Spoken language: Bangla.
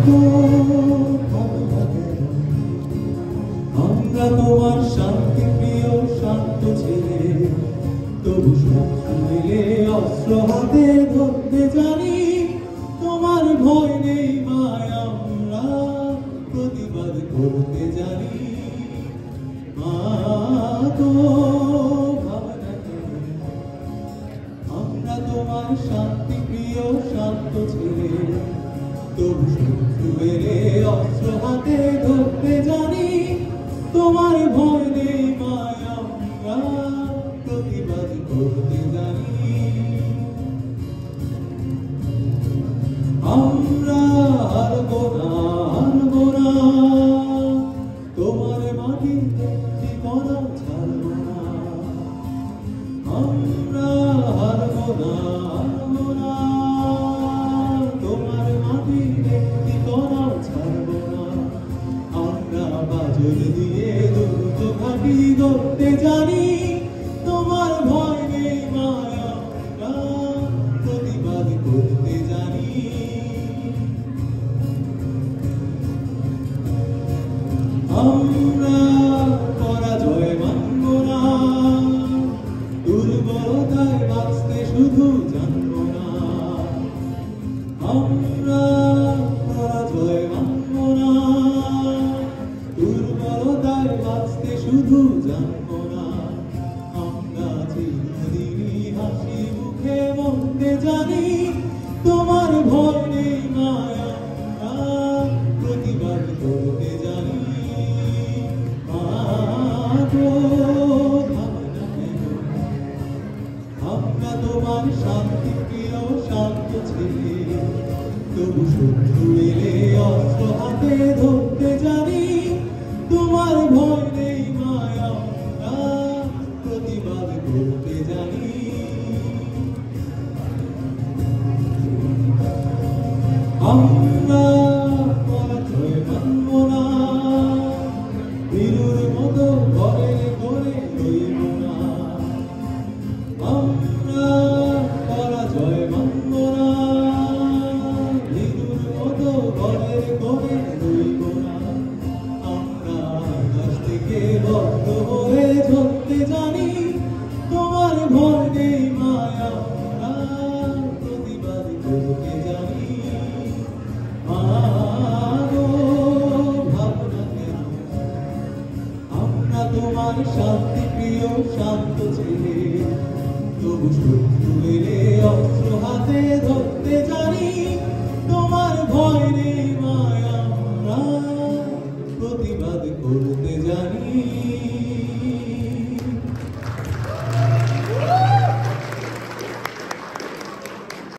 তো ভালো লাগে না। আমরা তোমার শান্তি প্রিয় শান্ত ছেলে, তবু শত্রু এলে অস্ত্র হাতে ধরতে জানি। তোমার ভয় নেই মায়, আমরা প্রতিবাদ করতে জানি। মা তো ভাবনা কেন, আমরা তোমার শান্তি প্রিয় শান্ত ছেলে, তবু শত্রু এলে অস্ত্র হাতে ধরতে জানি। তোমার ভয় নেই মায়, আমরা প্রতিবাদ করতে জানি। আমরা হারবো না, হারবো না, তোমার মাটিতে ঠিকানা ছাড়বো না। আমরা হারবো না, হারবো না, তোমার মাটিতে ঠিকানা ছাড়বো না। আমরা বাজর দিয়ে দুর্গ ঘাটি ধরতে জানি। তোমার ভয় নেই মায়, আমরা প্রতিবাদ করতে জানি। আমরা পরাজয় মানব না, দুর্বলতায় বাঁচতে শুধু জানব না। আমরা পরাজয় মানব না, দুর্বলতায় বাঁচতে শুধু জানব না। আমরা চিরদিনই হাসি মুখে মরতে জানি। তোমার ভয় নেই মায়, আমরা প্রতিবাদ করতে জানি। আমরা তোমার শান্তি প্রিয় শান্ত ছেলে, তবু শত্রু এলে অস্ত্র হাতে ধরতে জানি। তোমার ভয় নেই মায়, আমরা প্রতিবাদ করতে জানি। আমরা পরাজয় মানব না, বীরুর মতো ঘরে ঘরে রইব না। আমরা পরাজয় মানব না, বীরুর মতো ঘরে ঘরে রইব না। আমরা আকাশ থেকে বদ্ধ হয়ে ঝরতে জানি। তোমার ভয় নেই মায়, আমরা প্রতিবাদ করতে জানি। আমরা তোমার শান্তি প্রিয় শান্ত ছেলে, তবু শত্রু এলে অস্ত্র হাতে ধরতে জানি। তোমার ভয় নেই